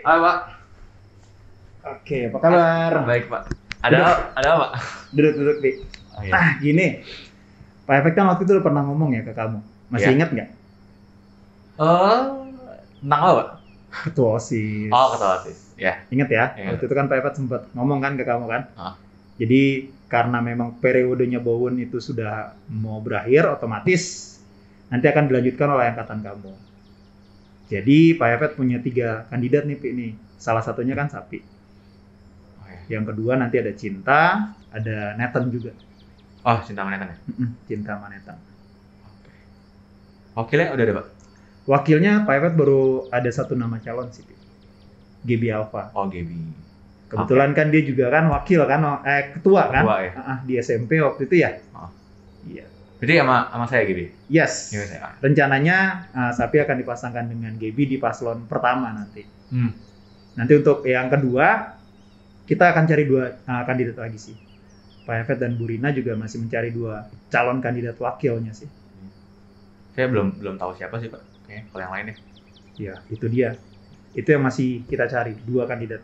Halo Pak. Oke, apa kabar? Baik Pak. Ada apa Pak? Duduk, Pi. Oh, iya. Gini. Pak Efek kan waktu itu udah pernah ngomong ya ke kamu. Masih Iya. ingat nggak? Tentang apa Pak? Ketua OSIS. Oh, ketua OSIS. Ya. Ingat ya? Ingat. Waktu itu kan Pak Efek sempat ngomong kan ke kamu kan? Ah. Jadi karena memang periodenya Bowun itu sudah mau berakhir, otomatis nanti akan dilanjutkan oleh angkatan kamu. Jadi Pak Efek punya 3 kandidat nih, Pi, nih. Salah satunya kan Sapi. Oh, iya. Yang kedua nanti ada Cinta, ada Nathan juga. Oh, Cinta Manetan ya? Cinta sama Nathan. Wakilnya udah ada Pak? Wakilnya Pak Efek baru ada 1 nama calon sih, Pi. Gaby Alfa. Oh, Gaby. Kebetulan kan dia juga kan wakil kan, ketua kan? Ketua, ya? Di SMP waktu itu ya. Oh. Iya. Jadi sama saya Gaby? Yes. Iya, saya. Rencananya Sapi akan dipasangkan dengan Gaby di paslon pertama nanti. Hmm. Nanti untuk yang kedua, kita akan cari 2 kandidat lagi sih. Pak Efet dan Bu Rina juga masih mencari 2 calon kandidat wakilnya sih. Saya belum tahu siapa sih Pak. Kayaknya kalau yang lainnya. Ya, itu dia. Itu yang masih kita cari, 2 kandidat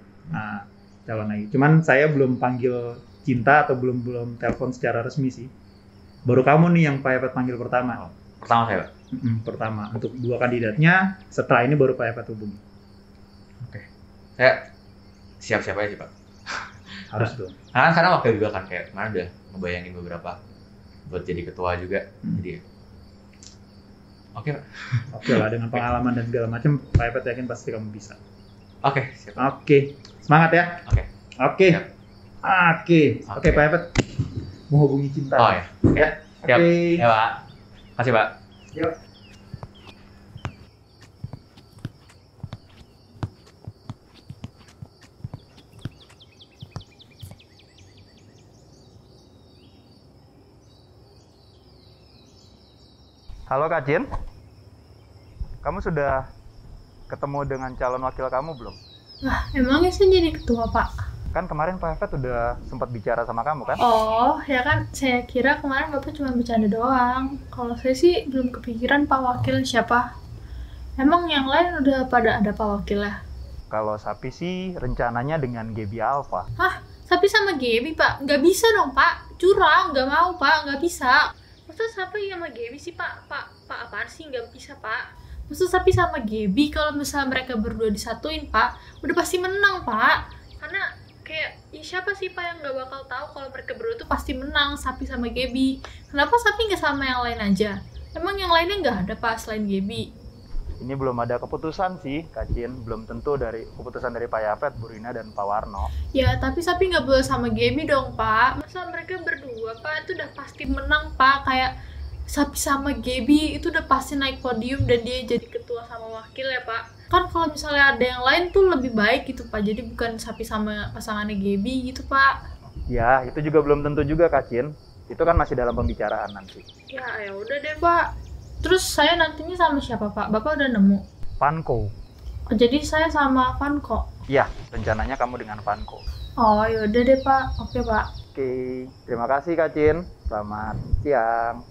calon lagi. Cuman saya belum panggil Cinta atau belum telepon secara resmi sih. Baru kamu nih yang Pak Efet panggil pertama. Pertama saya Pak. Pertama untuk 2 kandidatnya. Setelah ini baru Pak Efet hubungi. Oke. Saya siap-siap aja sih Pak. Harus dong. Karena sekarang wakil juga kan kayak kemarin udah ngebayangin beberapa buat jadi ketua juga. Jadi oke Pak. Oke lah, dengan pengalaman dan segala macam, Pak Efet yakin pasti kamu bisa. Oke, siap. Oke, semangat ya. Oke. Oke. Siap. Oke, Pak Efet mau hubungi Cinta. Oh ya. Ya. Siap. Oke. Ya Pak. Makasih Pak. Yuk. Halo Kak Jin, kamu sudah ketemu dengan calon wakil kamu belum? Wah, emangnya saya jadi ketua, Pak? Kan kemarin Pak Efet udah sempat bicara sama kamu kan? Oh, ya kan saya kira kemarin Bapak cuma bercanda doang. Kalau saya sih belum kepikiran Pak Wakil siapa. Emang yang lain udah pada ada Pak Wakil ya? Kalau Sapi sih rencananya dengan Gaby Alfa. Hah? Sapi sama Gaby, Pak? Nggak bisa dong, Pak. Curang, nggak mau, Pak. Nggak bisa. Maksud Sapi sama Gaby sih, Pak? Pak apaan sih? Nggak bisa, Pak. Maksud Sapi sama Gaby, kalau misalnya mereka berdua disatuin, Pak, udah pasti menang, Pak. Karena kayak, ya siapa sih Pak yang nggak bakal tahu kalau mereka berdua tuh pasti menang, Sapi sama Gaby. Kenapa Sapi nggak sama yang lain aja? Emang yang lainnya nggak ada Pak selain Gaby? Ini belum ada keputusan sih, Kak Jin. Belum tentu dari keputusan dari Pak Yapet, Bu Rina, dan Pak Warno. Ya, tapi Sapi nggak boleh sama Gaby dong, Pak. Masa mereka berdua, Pak, itu udah pasti menang, Pak. Kayak Sapi sama Gaby itu udah pasti naik podium dan dia jadi ketua sama wakil ya, Pak. Kan kalau misalnya ada yang lain tuh lebih baik gitu, Pak. Jadi bukan Sapi sama pasangannya Gaby gitu, Pak. Ya, itu juga belum tentu juga, Kak Jin. Itu kan masih dalam pembicaraan nanti. Ya udah deh, Pak. Terus saya nantinya sama siapa, Pak? Bapak udah nemu? Panko. Oh, jadi saya sama Vanko. Ya, rencananya kamu dengan Panko. Oh, yaudah deh, Pak. Oke, Pak. Oke, terima kasih Kak Jin. Selamat siang.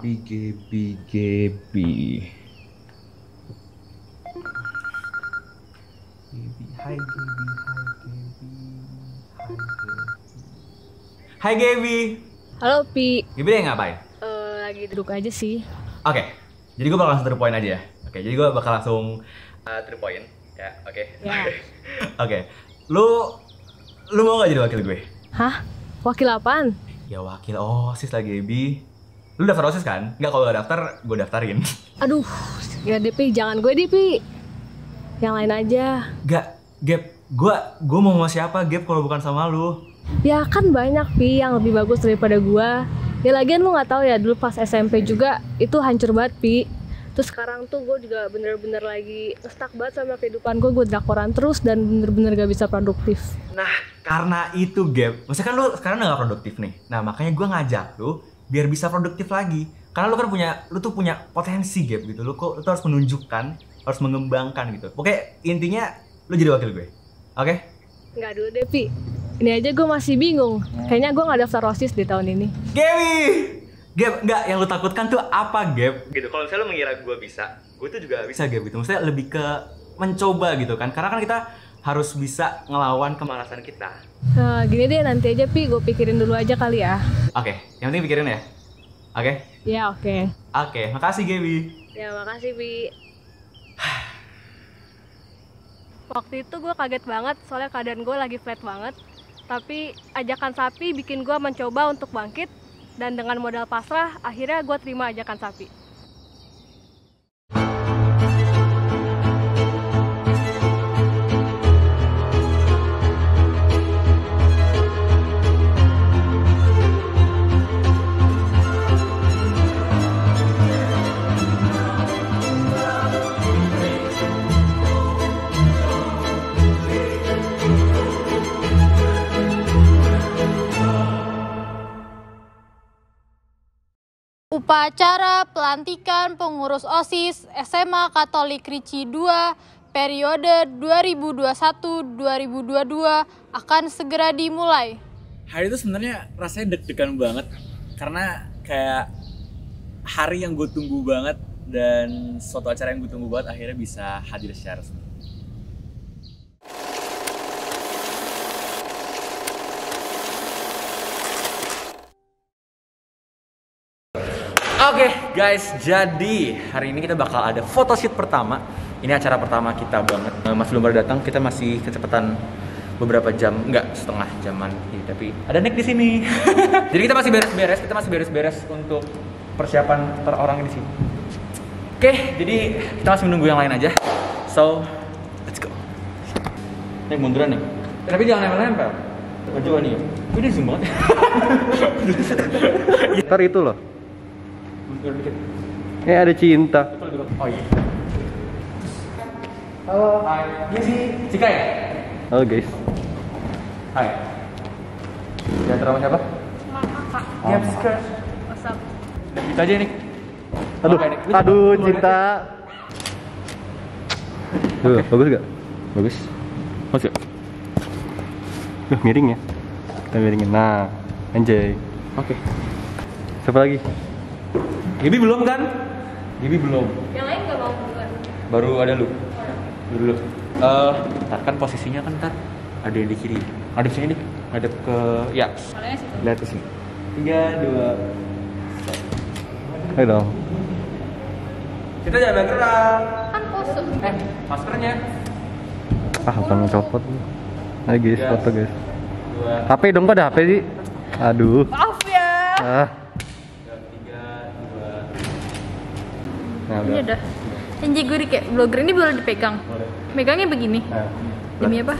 Gaby. Hai Gaby. Halo Pi, Gaby dia ngapain? lagi duduk aja sih. Oke. Jadi gue bakal langsung to the point aja ya. Oke, jadi gue bakal langsung to the point. Ya, oke. Ya. Oke. Lu mau gak jadi wakil gue? Hah? Wakil apaan? Ya wakil OSIS lah Gaby. Lu daftar OSIS kan? Enggak, kalau gak daftar, gue daftarin. Aduh, ya deh Pi, jangan gue deh Pi. Yang lain aja. Gak, Gap. Gue mau sama siapa Gap kalau bukan sama lu? Ya kan banyak Pi yang lebih bagus daripada gue. Ya lagian lu nggak tahu ya, dulu pas SMP juga itu hancur banget Pi. Terus sekarang tuh gue juga bener-bener lagi stuck banget sama kehidupan gue drakoran terus dan bener-bener gak bisa produktif. Nah, karena itu Gap, maksudnya kan lu sekarang udah gak produktif nih. Nah, makanya gue ngajak lu biar bisa produktif lagi. Karena lu kan lu tuh punya potensi Gap gitu. Lu harus menunjukkan, harus mengembangkan gitu. Oke, intinya lu jadi wakil gue. Oke? Nggak dulu deh Pi. Ini aja gue masih bingung. Kayaknya gue nggak daftar OSIS di tahun ini. Gaby! Gap, enggak, yang lu takutkan tuh apa Gap? Gitu, kalau misalnya lu mengira gue bisa, gue tuh juga bisa Gap gitu. Maksudnya lebih ke mencoba gitu kan. Karena kan kita harus bisa ngelawan kemalasan kita. Nah, gini deh, nanti aja Pi, gue pikirin dulu aja kali ya. Oke, yang penting pikirin ya. Oke? Ya, oke. Oke, makasih Gaby. Ya, makasih Pi. Waktu itu gue kaget banget soalnya keadaan gue lagi flat banget. Tapi ajakan Sapi bikin gue mencoba untuk bangkit. Dan dengan modal pasrah, akhirnya gue terima ajakan Sapi. Upacara pelantikan pengurus OSIS SMA Katolik Rici II periode 2021-2022 akan segera dimulai. Hari itu sebenarnya rasanya deg-degan banget karena kayak hari yang gue tunggu banget dan suatu acara yang gue tunggu banget akhirnya bisa hadir secara resmi. Oke guys, jadi hari ini kita bakal ada photoshoot pertama. Ini acara pertama kita banget. Mas belum baru datang, kita masih kecepatan beberapa jam, enggak setengah jaman. Tapi ada Nick di sini. Jadi kita masih beres-beres untuk persiapan per orang di sini. Oke, jadi kita masih menunggu yang lain aja. So, let's go. Nick munduran nih. Tapi jangan nempel-nempel. Baju nih. Ini zoom banget. Ntar itu loh. Mundur dikit. Ada cinta. Oh iya. Halo. Hai. Iya sih. Cika ya? Halo guys. Hai. Diantar sama siapa? Sama kakak. Iya, Cika. WhatsApp. Dan kita aja nih. Aduh, Oke, Nick. Lu aduh coba cinta. Tuh, bagus gak? Bagus. Bagus gak? Miring ya. Kita miringin. Nah, anjay. Oke. Siapa lagi? Gibi belum kan? Gibi belum. Yang lain nggak mau duluan. Baru ada lu. Dulu. Ntar kan posisinya kan ntar ada yang di kiri. Ngadep sini nih. Ngadep ke ya. Soalnya situ. Lihat ke sini. 3, 2. Ayo dong. Kita jangan bergerak. Kan pose. Maskernya. Bukan ngecopot. Ayo guys, Ya. foto guys. 2, HP dong, kok ada HP sih? Aduh. Maaf ya. Ah, 3, 2. nah Ini udah. udah. Janji gue kayak blogger ini boleh dipegang. Boleh. Megangnya begini. Nah. Demi apa?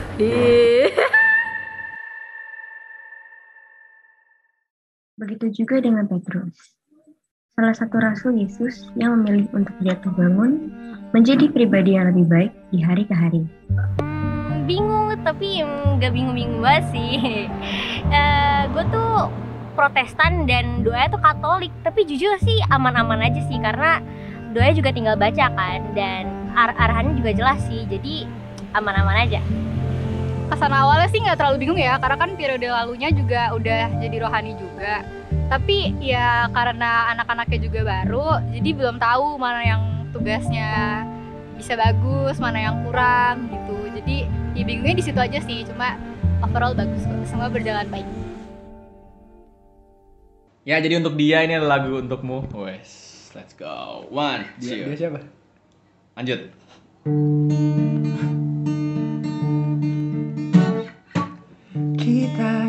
Begitu juga dengan Petrus, salah satu rasul Yesus yang memilih untuk jatuh bangun menjadi pribadi yang lebih baik di hari ke hari. Bingung, tapi nggak bingung-bingung banget sih. Gue tuh Protestan dan doanya tuh Katolik, tapi jujur sih aman-aman aja sih karena doanya juga tinggal baca kan dan arahannya juga jelas sih, jadi aman-aman aja. Kesan awalnya sih nggak terlalu bingung ya, karena kan periode lalunya juga udah jadi rohani juga. Tapi ya karena anak-anaknya juga baru, jadi belum tahu mana yang tugasnya bisa bagus, mana yang kurang gitu. Jadi ya bingungnya di situ aja sih, cuma overall bagus kok, semua berjalan baik. Ya, jadi untuk dia ini adalah lagu untukmu. Wes, let's go. 1, 2. Dia siapa? Lanjut.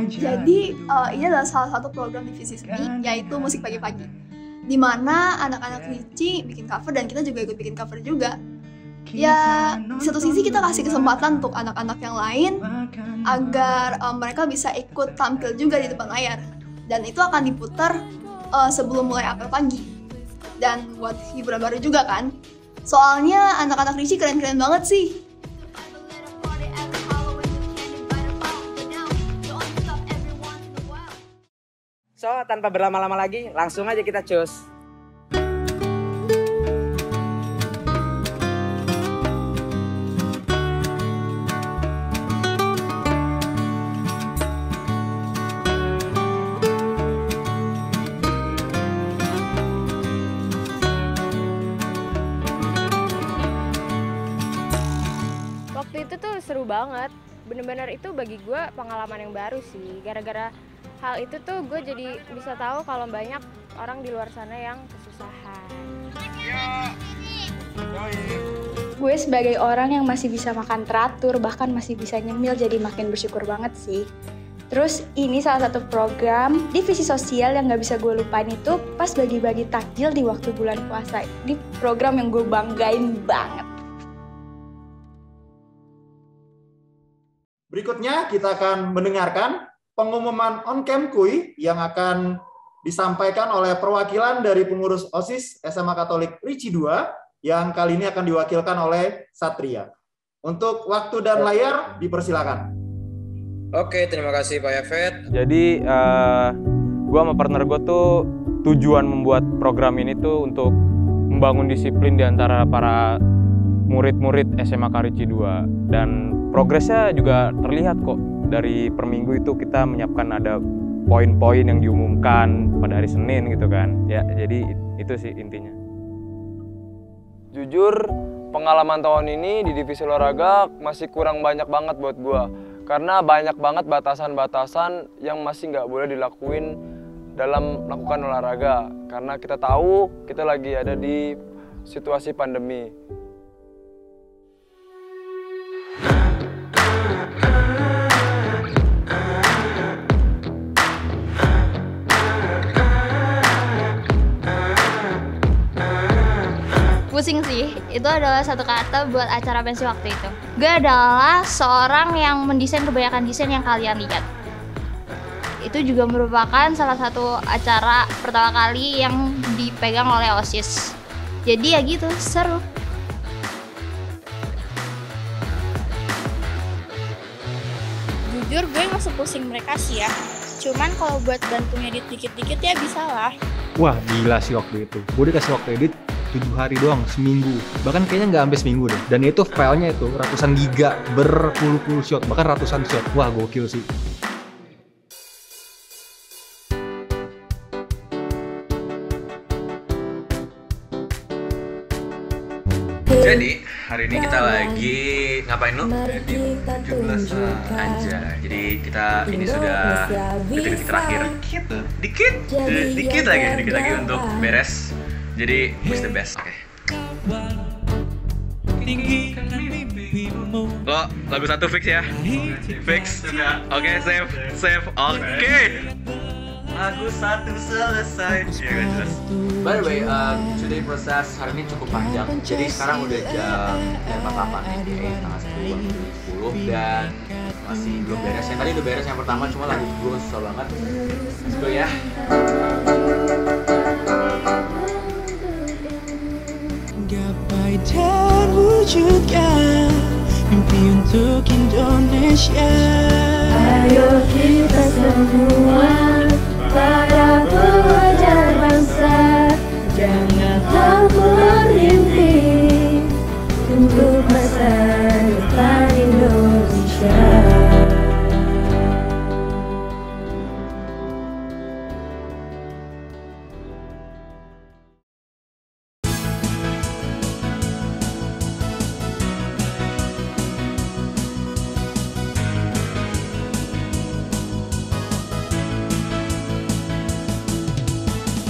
Jadi ini adalah salah satu program divisi seni yaitu musik pagi-pagi, di mana anak-anak Ricci bikin cover dan kita juga ikut bikin cover juga. Ya di satu sisi kita kasih kesempatan untuk anak-anak yang lain agar mereka bisa ikut tampil juga di depan layar, dan itu akan diputar sebelum mulai apel pagi. Dan buat hiburan baru juga kan, soalnya anak-anak Ricci keren-keren banget sih. So, tanpa berlama-lama lagi, langsung aja kita cus. banget. Bener-bener itu bagi gue pengalaman yang baru sih. Gara-gara hal itu tuh gue jadi bisa tahu kalau banyak orang di luar sana yang kesusahan. Gue sebagai orang yang masih bisa makan teratur, bahkan masih bisa nyemil, jadi makin bersyukur banget sih. Terus ini salah satu program divisi sosial yang gak bisa gue lupain itu pas bagi-bagi takjil di waktu bulan puasa. Ini program yang gue banggain banget. Berikutnya kita akan mendengarkan pengumuman on-cam KUI yang akan disampaikan oleh perwakilan dari pengurus OSIS SMA Katolik Ricci 2 yang kali ini akan diwakilkan oleh Satria. Untuk waktu dan layar dipersilakan. Oke, terima kasih Pak Yafet. Jadi gue sama partner gue tuh tujuan membuat program ini tuh untuk membangun disiplin di antara para murid-murid SMA Ricci 2. Dan progresnya juga terlihat kok. Dari per minggu itu kita menyiapkan ada poin-poin yang diumumkan pada hari Senin gitu kan. Ya, jadi itu sih intinya. Jujur, pengalaman tahun ini di divisi olahraga masih kurang banyak banget buat gue. Karena banyak banget batasan-batasan yang masih nggak boleh dilakuin dalam melakukan olahraga. Karena kita tahu kita lagi ada di situasi pandemi. Pusing sih, itu adalah satu kata buat acara pensi waktu itu. Gue adalah seorang yang mendesain kebanyakan desain yang kalian lihat. Itu juga merupakan salah satu acara pertama kali yang dipegang oleh OSIS. Jadi ya gitu, seru. Jujur gue nggak sepusing mereka sih ya. Cuman kalau buat bantu ngedit dikit-dikit ya bisa lah. Wah gila sih waktu itu. Gue dikasih waktu edit 7 hari doang, seminggu. Bahkan kayaknya nggak sampai seminggu deh. Dan itu filenya itu ratusan giga, berpuluh-puluh shot, bahkan ratusan shot. Wah gokil sih. Jadi hari ini kita lagi ngapain lu? Edit 17 aja. Jadi kita ini sudah detik-detik terakhir. Dikit lagi untuk beres. Jadi wish the best. Oke. Lo lagu satu fix ya? Fix. Oke, save. Oke. Lagu satu selesai. By the way, today proses hari ini cukup panjang. Jadi sekarang udah jam 4.08 nih, tanggal 10 dan masih belum beres. Yang tadi udah beres yang pertama, cuma lagu gue susah banget. Let's go ya. Gapai dan wujudkan mimpi untuk Indonesia. Ayo kita semua para pelajar bangsa, janganlah berhenti untuk masa depan Indonesia.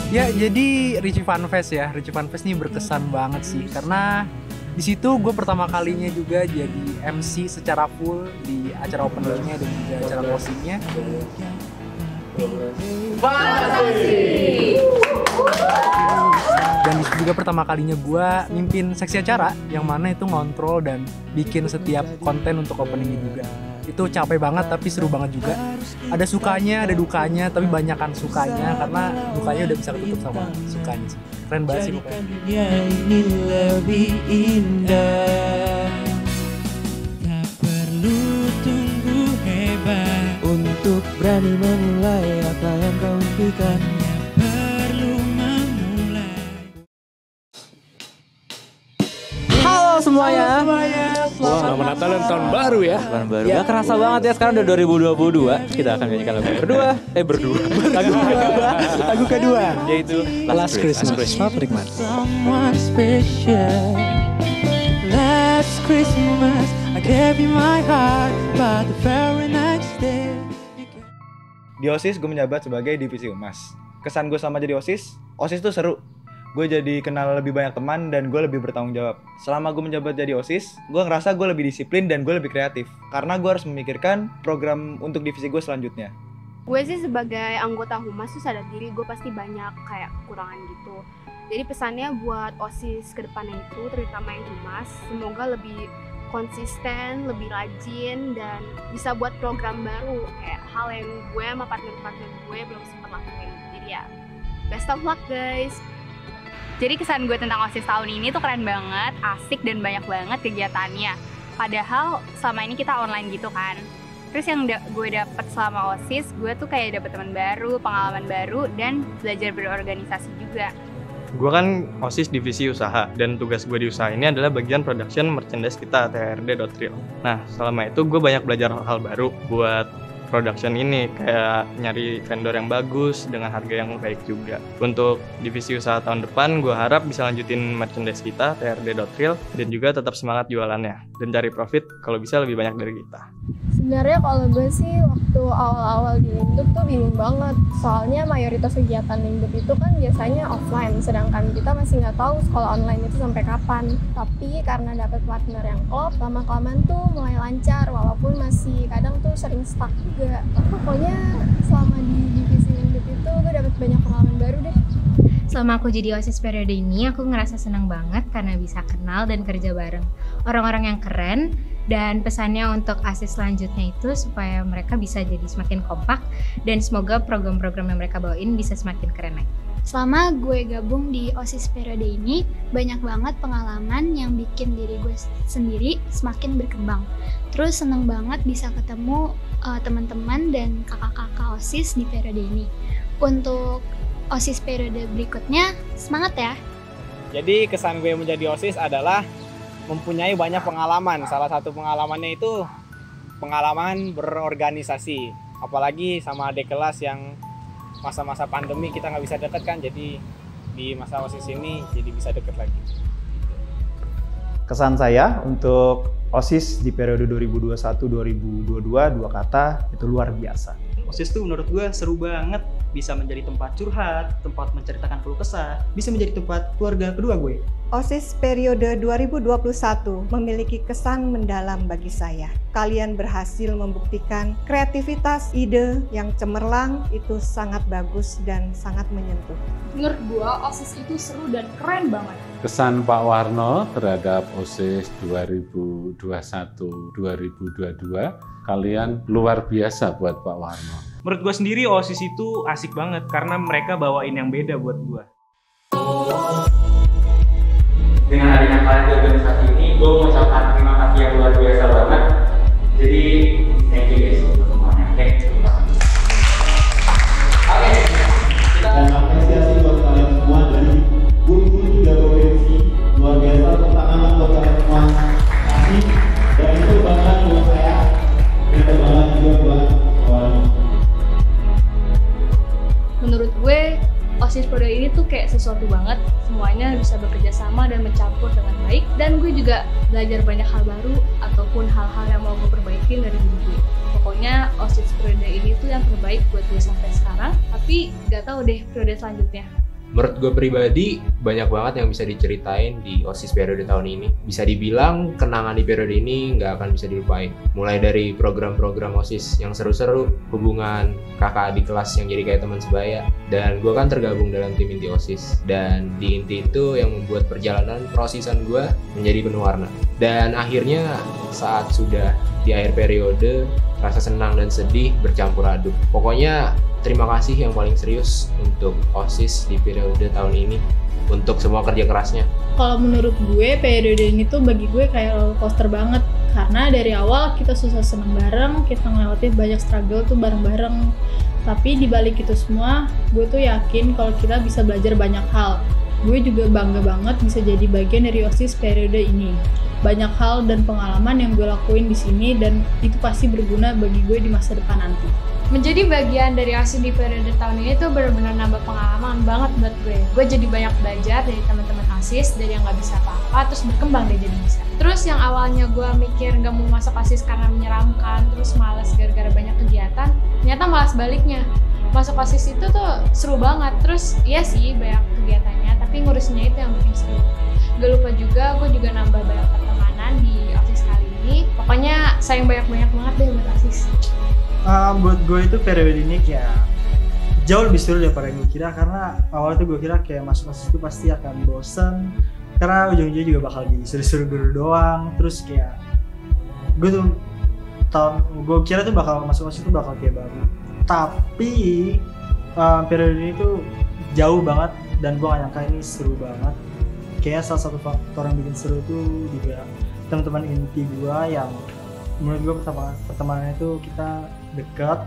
Ya, jadi Ricci Fun Fest ya. Ricci Fun Fest ini berkesan banget sih karena di situ gue pertama kalinya juga jadi MC secara full di acara openingnya dan juga acara closingnya. Dan juga pertama kalinya gue mimpin seksi acara yang mana itu ngontrol dan bikin setiap konten untuk openingnya juga. Itu capek banget tapi seru banget juga. Ada sukanya, ada dukanya, tapi banyakan sukanya karena dukanya udah bisa ketutup sama sukanya sih. Keren banget sih pokoknya. Dunia ini lebih indah. Tak perlu tunggu hebat untuk berani memulai apa yang kau impikan. Perlu memulai. Halo semuanya. Wah, selamat Natal dan Tahun Baru ya. Tahun Baru. Ya, gak kerasa banget ya, sekarang udah 2022. Kita akan menyanyikan lagu berdua. Lagu kedua. Yaitu Last Christmas. Fabrik Someone special. Last Christmas I heavy my heart, but the very next day. Di OSIS gue menjabat sebagai divisi humas. Kesan gue sama jadi OSIS tuh seru. Gue jadi kenal lebih banyak teman dan gue lebih bertanggung jawab. Selama gue menjabat jadi OSIS, gue ngerasa gue lebih disiplin dan gue lebih kreatif. Karena gue harus memikirkan program untuk divisi gue selanjutnya. Gue sih sebagai anggota humas tuh sadar diri gue pasti banyak kayak kekurangan gitu. Jadi pesannya buat OSIS ke depannya itu, terutama yang humas, semoga lebih konsisten, lebih rajin, dan bisa buat program baru kayak hal yang gue sama partner-partner gue belum sempat lakuin. Jadi ya, best of luck guys. Jadi kesan gue tentang OSIS tahun ini tuh keren banget, asik dan banyak banget kegiatannya. Padahal selama ini kita online gitu kan. Terus yang gue dapet selama OSIS, gue tuh kayak dapet teman baru, pengalaman baru, dan belajar berorganisasi juga. Gue kan OSIS divisi usaha, dan tugas gue di usaha ini adalah bagian production merchandise kita, TRD.real. Nah, selama itu gue banyak belajar hal baru buat production ini, kayak nyari vendor yang bagus dengan harga yang baik juga. Untuk divisi usaha tahun depan, gue harap bisa lanjutin merchandise kita, TRD.real, dan juga tetap semangat jualannya, dan cari profit kalau bisa lebih banyak dari kita. Sebenarnya kalau gue sih waktu awal-awal di Lingdup tuh bingung banget. Soalnya mayoritas kegiatan Lingdup itu kan biasanya offline, sedangkan kita masih nggak tahu sekolah online itu sampai kapan. Tapi karena dapet partner yang klop, lama-kelamaan tuh mulai lancar, walaupun masih kadang tuh sering stuck juga. Pokoknya selama di divisi Lingdup itu gue dapet banyak pengalaman baru deh. Selama aku jadi OSIS periode ini, aku ngerasa senang banget karena bisa kenal dan kerja bareng orang-orang yang keren. Dan pesannya untuk OSIS selanjutnya itu supaya mereka bisa jadi semakin kompak dan semoga program-program yang mereka bawain bisa semakin keren lagi. Selama gue gabung di OSIS periode ini, banyak banget pengalaman yang bikin diri gue sendiri semakin berkembang. Terus seneng banget bisa ketemu teman-teman dan kakak-kakak OSIS di periode ini. Untuk OSIS periode berikutnya, semangat ya! Jadi kesan gue menjadi OSIS adalah mempunyai banyak pengalaman. Salah satu pengalamannya itu pengalaman berorganisasi. Apalagi sama adik kelas yang masa-masa pandemi kita nggak bisa deket kan, jadi di masa OSIS ini jadi bisa deket lagi. Kesan saya untuk OSIS di periode 2021-2022, dua kata, itu luar biasa. OSIS tuh menurut gue seru banget, bisa menjadi tempat curhat, tempat menceritakan keluh kesah, bisa menjadi tempat keluarga kedua gue. OSIS periode 2021 memiliki kesan mendalam bagi saya. Kalian berhasil membuktikan kreativitas, ide yang cemerlang itu sangat bagus dan sangat menyentuh. Menurut gua OSIS itu seru dan keren banget. Kesan Pak Warno terhadap OSIS 2021-2022, kalian luar biasa buat Pak Warno. Menurut gue sendiri OSIS itu asik banget karena mereka bawain yang beda buat gue. Dengan adanya kalian di organisasi ini, gue mengucapkan terima kasih yang luar biasa banget. Jadi, thank you guys untuk semuanya. Oke, dan apresiasi buat kalian semua dari guru-guru 3 provinsi. Luar biasa, tepuk tangan buat kalian semua. Kasih, dan itu banget buat saya. Itu banget juga buat kawan. Menurut gue, OSIS periode ini tuh kayak sesuatu banget, semuanya bisa bekerja sama dan mencampur dengan baik, dan gue juga belajar banyak hal baru ataupun hal-hal yang mau gue perbaikin dari diri gue. Pokoknya OSIS periode ini tuh yang terbaik buat gue sampai sekarang, tapi gak tahu deh periode selanjutnya. Menurut gue pribadi, banyak banget yang bisa diceritain di OSIS periode tahun ini. Bisa dibilang, kenangan di periode ini nggak akan bisa dilupain. Mulai dari program-program OSIS yang seru-seru, hubungan kakak adik kelas yang jadi kayak teman sebaya. Dan gue kan tergabung dalam tim inti OSIS. Dan di inti itu yang membuat perjalanan perosisan gue menjadi penuh warna. Dan akhirnya saat sudah di akhir periode, rasa senang dan sedih bercampur aduk. Pokoknya terima kasih yang paling serius untuk OSIS di periode tahun ini untuk semua kerja kerasnya. Kalau menurut gue periode ini tuh bagi gue kayak roller coaster banget, karena dari awal kita susah seneng bareng, kita ngelewatin banyak struggle tuh bareng-bareng. Tapi dibalik itu semua, gue tuh yakin kalau kita bisa belajar banyak hal. Gue juga bangga banget bisa jadi bagian dari OSIS periode ini. banyak hal dan pengalaman yang gue lakuin di sini dan itu pasti berguna bagi gue di masa depan nanti. Menjadi bagian dari OSIS di periode tahun ini tuh benar-benar nambah pengalaman banget buat gue. Gue jadi banyak belajar dari teman-teman OSIS, dari yang nggak bisa apa-apa terus berkembang deh jadi bisa. Terus yang awalnya gue mikir nggak mau masuk OSIS karena menyeramkan, terus malas gara-gara banyak kegiatan, ternyata malah sebaliknya. Masuk OSIS itu tuh seru banget. Terus iya sih banyak kegiatannya, tapi ngurusinnya itu yang bikin seru. Gak lupa juga, gue juga nambah banyak pertemanan di OSIS kali ini. Pokoknya sayang banyak-banyak banget deh buat OSIS. Buat gue itu periode ini kayak jauh lebih seru daripada yang gue kira, karena awalnya tuh gue kira kayak masuk OSIS itu pasti akan bosen karena ujung-ujungnya juga bakal disuruh-suruh guru doang. Terus kayak gue tuh gue kira tuh bakal masuk OSIS tuh bakal kayak baru, tapi periode ini tuh jauh banget dan gue gak nyangka ini seru banget. Kayaknya salah satu faktor yang bikin seru tuh juga teman-teman inti gue yang menurut gue pertemanannya itu kita dekat,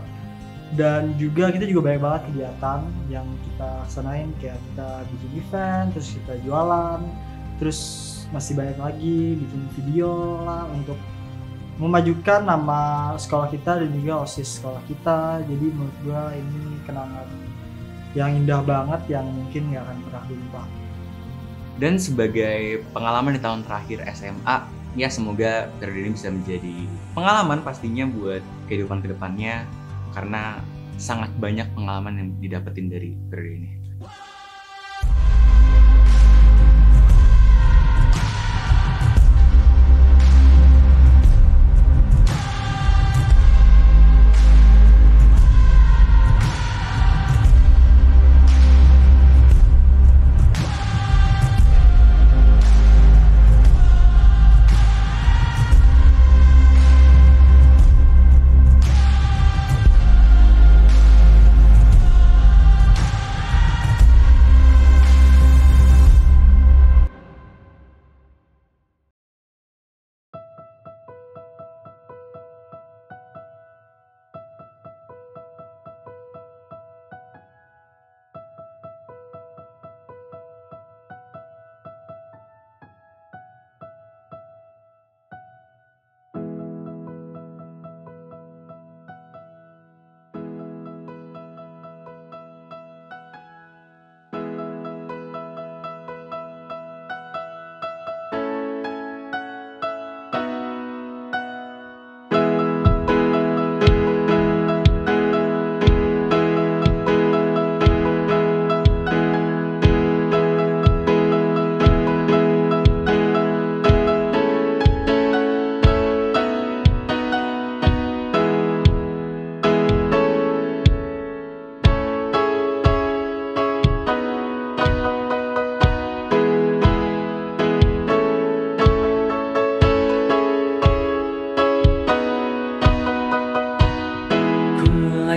dan juga kita juga banyak banget kegiatan yang kita laksanain, kayak kita bikin event, terus kita jualan, terus masih banyak lagi bikin video lah untuk memajukan nama sekolah kita dan juga OSIS sekolah kita. Jadi menurut gue ini kenangan yang indah banget yang mungkin gak akan pernah lupa. Dan sebagai pengalaman di tahun terakhir SMA, ya semoga periode ini bisa menjadi pengalaman pastinya buat kehidupan kedepannya, karena sangat banyak pengalaman yang didapetin dari periode ini.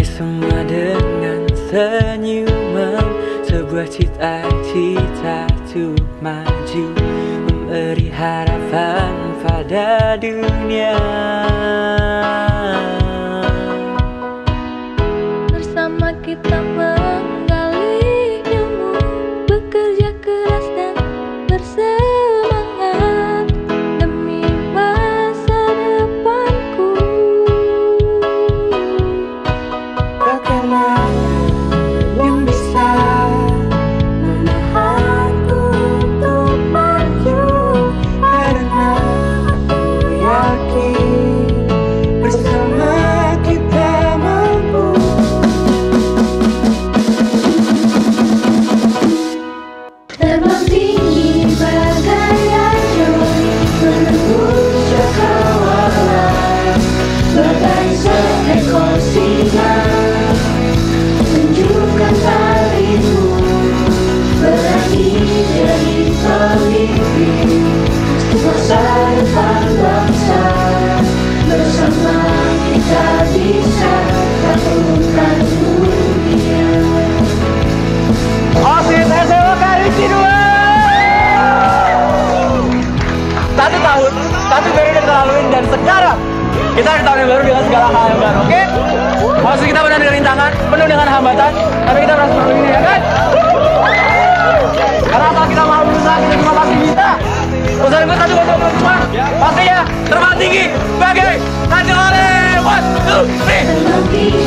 Semua dengan senyuman, sebuah cita-cita untuk maju, memberi harapan pada dunia. Bersama kita menggali ilmu, bekerja keras dan bersemangat demi masa depanku. Yang bisa menahanku untuk maju, karena aku yakin bersama kita mampu. Terbang tinggi bagai anjing, menembus cakrawala, bagai seekor singa. Tunjukkan talimu, berani jadi pemimpin masa depan bangsa. Bersama kita bisa taklukkan dunia. OSIS SMA Karici 2. 1 tahun, 1 periode kita laluin, dan sekarang kita di tahun yang baru dengan segala hal yang baru, oke? OSIS kita penuh dengan rintangan, penuh dengan hambatan, tapi kita harus seperti ini, ya kan? Karena asal kita mau berusaha, kita cuma pasti bisa. Pesan gue 1-0 pastinya terbang tinggi sebagai Tanjung Ore. 1, 2, 3.